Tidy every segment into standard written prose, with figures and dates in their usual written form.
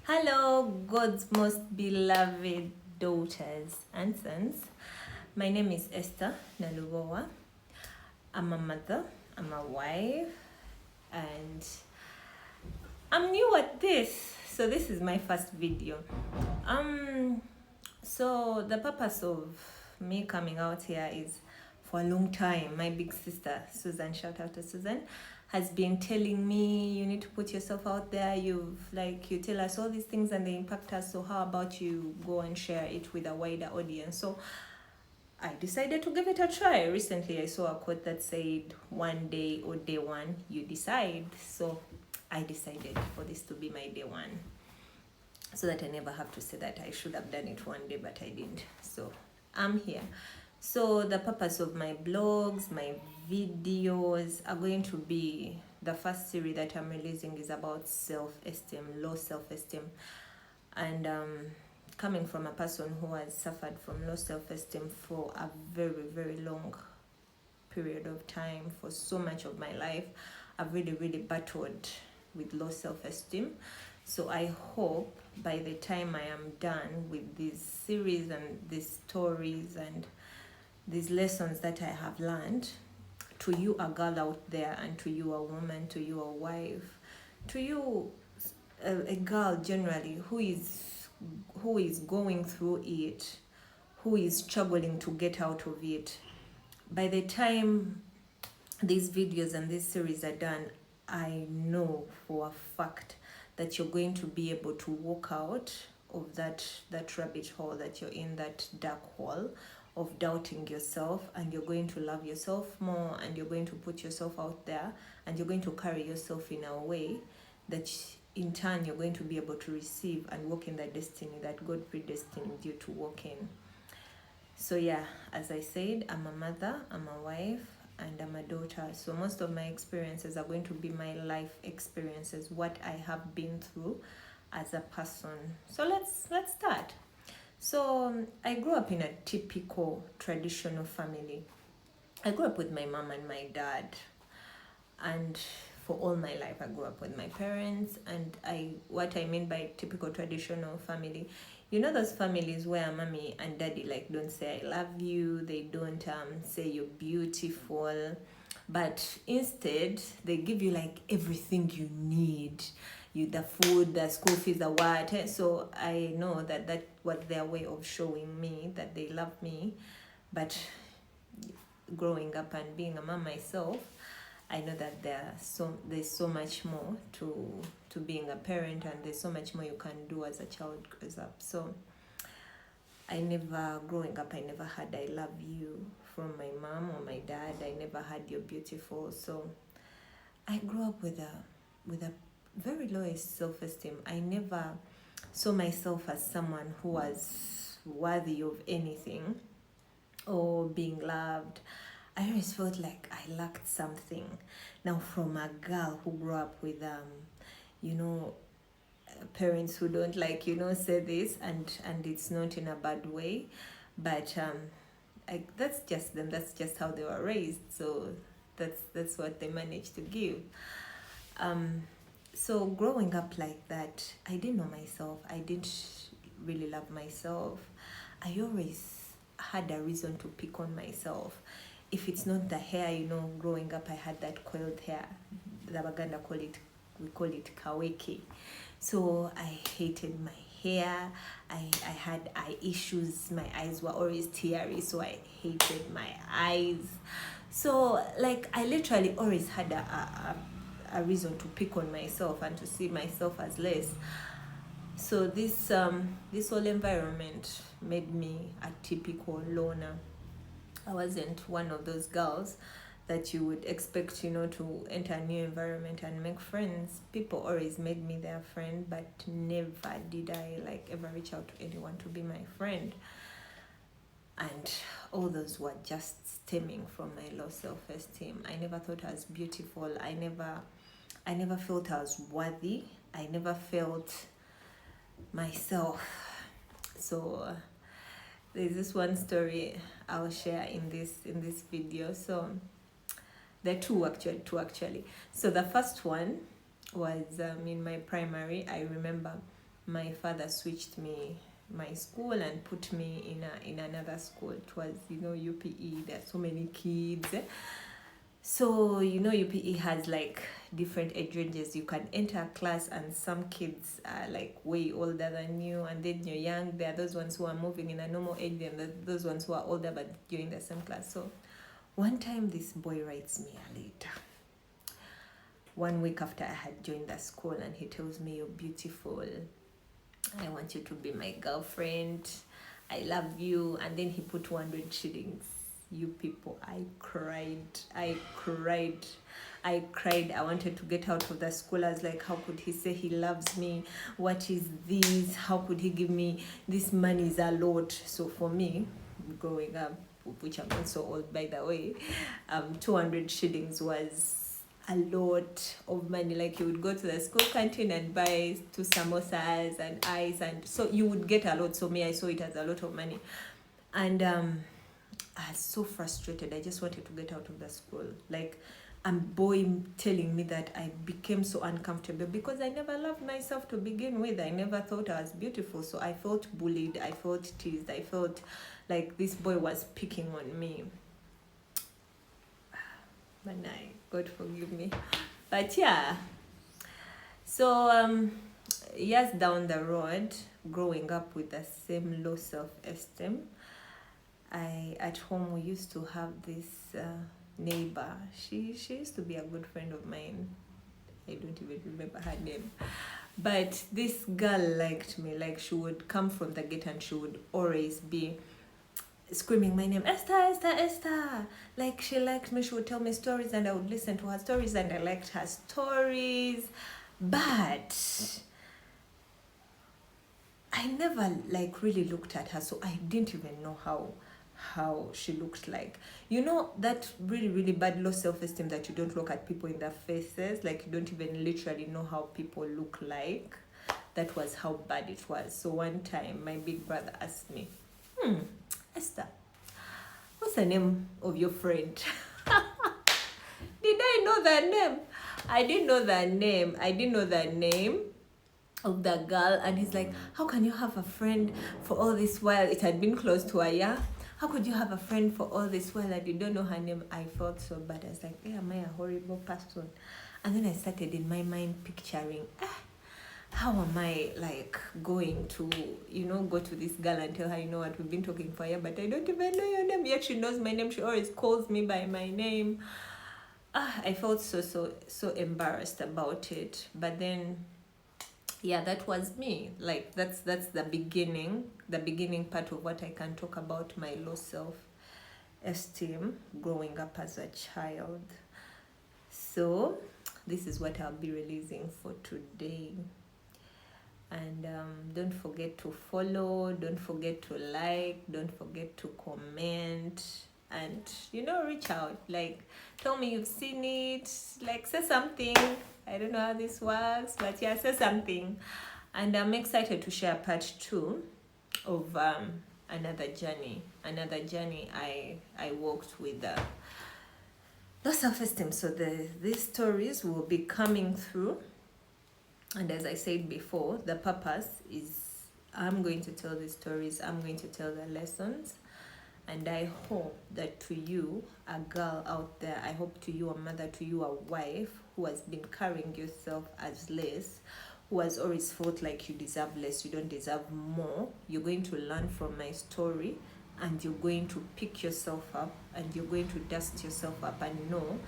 Hello, God's most beloved daughters and sons. My name is Esther Nalubowa. I'm a mother, I'm a wife, and I'm new at this. So this is my first video. So the purpose of me coming out here is for a long time. My big sister, Susan, shout out to Susan, has been telling me you need to put yourself out there. You tell us all these things and they impact us. So how about you go and share it with a wider audience? So I decided to give it a try. Recently I saw a quote that said, one day or day one, you decide. So I decided for this to be my day one, so that I never have to say that I should have done it one day, but I didn't. So I'm here. So the purpose of my blogs, my videos are going to be, the first series that I'm releasing is about self-esteem, low self-esteem. And coming from a person who has suffered from low self-esteem for a very, very long period of time, for so much of my life, I've really, really battled with low self-esteem. So I hope by the time I am done with this series and these stories and these lessons that I have learned, to you a girl out there, and to you a woman, to you a wife, to you a girl generally who is going through it, who is struggling to get out of it, by the time these videos and this series are done, I know for a fact that you're going to be able to walk out of that rabbit hole that you're in, that dark hole of doubting yourself, and you're going to love yourself more, and you're going to put yourself out there, and you're going to carry yourself in a way that in turn you're going to be able to receive and walk in that destiny that God predestined you to walk in. So yeah, as I said, I'm a mother, I'm a wife, and I'm a daughter. So most of my experiences are going to be my life experiences, what I have been through as a person. So let's start. So I grew up in a typical traditional family. I grew up with my mom and my dad, and for all my life I grew up with my parents. And what I mean by typical traditional family, you know those families where mommy and daddy don't say I love you, they don't say you're beautiful, but instead they give you everything you need, the food, the school fees, the what. So I know that was their way of showing me that they love me. But growing up and being a mom myself, I know that there's so much more to being a parent, and there's so much more you can do as a child grows up. So growing up, I never had I love you from my mom or my dad. I never had you're beautiful. So I grew up with a very low self-esteem. I never saw myself as someone who was worthy of anything or being loved. I always felt like I lacked something. Now, from a girl who grew up with parents who don't say this, and it's not in a bad way, but that's just them, that's just how they were raised. So that's what they managed to give. So growing up like that, I didn't know myself. I didn't really love myself. I always had a reason to pick on myself. If it's not the hair, growing up I had that coiled hair. The Baganda we call it kaweke. So I hated my hair. I had eye issues. My eyes were always teary, so I hated my eyes. So I literally always had a reason to pick on myself and to see myself as less. So this whole environment made me a typical loner. I wasn't one of those girls that you would expect, to enter a new environment and make friends. People always made me their friend, but never did I ever reach out to anyone to be my friend. And all those were just stemming from my low self-esteem. I never thought I was beautiful. I never felt I was worthy. I never felt myself. So there's this one story I'll share in this video. So there are two actually. So the first one was in my primary. I remember my father switched my school and put me in another school. It was, UPE. There are so many kids. So, UPE has like different age ranges. You can enter a class and some kids are like way older than you, and then you're young. There are those ones who are moving in a normal age, and those ones who are older but you're in the same class. So one time this boy writes me a letter 1 week after I had joined the school, and he tells me, "You're beautiful. I want you to be my girlfriend. I love you." And then he put 200 shillings. You people, I cried. I wanted to get out of the school. I was like, how could he say he loves me? What is this? How could he give me this? Money is a lot. So for me, growing up, which I'm not so old by the way, 200 shillings was a lot of money. Like, you would go to the school canteen and buy 2 samosas and ice, and so you would get a lot. So me, I saw it as a lot of money, and I was so frustrated. I just wanted to get out of the school. Like, a boy telling me that, I became so uncomfortable because I never loved myself to begin with. I never thought I was beautiful. So I felt bullied. I felt teased. I felt like this boy was picking on me. Manai, God forgive me. But yeah. So years down the road, growing up with the same low self-esteem, at home we used to have this neighbor. She used to be a good friend of mine. I don't even remember her name, but this girl liked me. Like, she would come from the gate and she would always be screaming my name, Esther, Esther, Esther. Like, she liked me. She would tell me stories and I would listen to her stories, and I liked her stories. But I never like really looked at her, so I didn't even know how she looked like. That really, really bad low self-esteem that you don't look at people in their faces. Like, you don't even literally know how people look like. That was how bad it was. So one time my big brother asked me, Esther, what's the name of your friend? Did I know that name? I didn't know that name. I didn't know that name of the girl. And he's like, how can you have a friend for all this while? It had been close to a year. How could you have a friend for all this while and you don't know her name? I felt so bad. I was like, am I a horrible person? And then I started in my mind picturing, how am I like going to, go to this girl and tell her, what, we've been talking for a year, but I don't even know your name. Yet she knows my name. She always calls me by my name. I felt so embarrassed about it. But then, yeah, that was me. Like, that's the beginning part of what I can talk about, my low self-esteem growing up as a child. So this is what I'll be releasing for today. And don't forget to follow, don't forget to like, don't forget to comment, and reach out. Like, tell me you've seen it. Like, say something. I don't know how this works, but yeah, say something. And I'm excited to share part 2 of another journey I walked with low self-esteem. So these stories will be coming through, and as I said before, the purpose is I'm going to tell the stories, I'm going to tell the lessons. And I hope that to you, a girl out there, I hope to you, a mother, to you, a wife who has been carrying yourself as less, who has always felt like you deserve less, you don't deserve more, you're going to learn from my story, and you're going to pick yourself up, and you're going to dust yourself up and know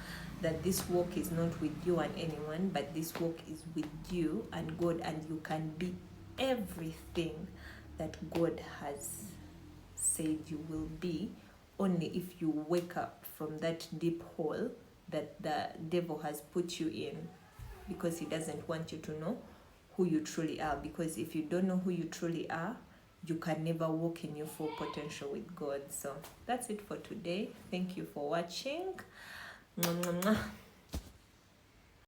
that this walk is not with you and anyone, but this walk is with you and God, and you can be everything that God has said you will be, only if you wake up from that deep hole that the devil has put you in, because he doesn't want you to know who you truly are. Because if you don't know who you truly are, you can never walk in your full potential with God. So that's it for today. Thank you for watching. Mwah, mwah, mwah.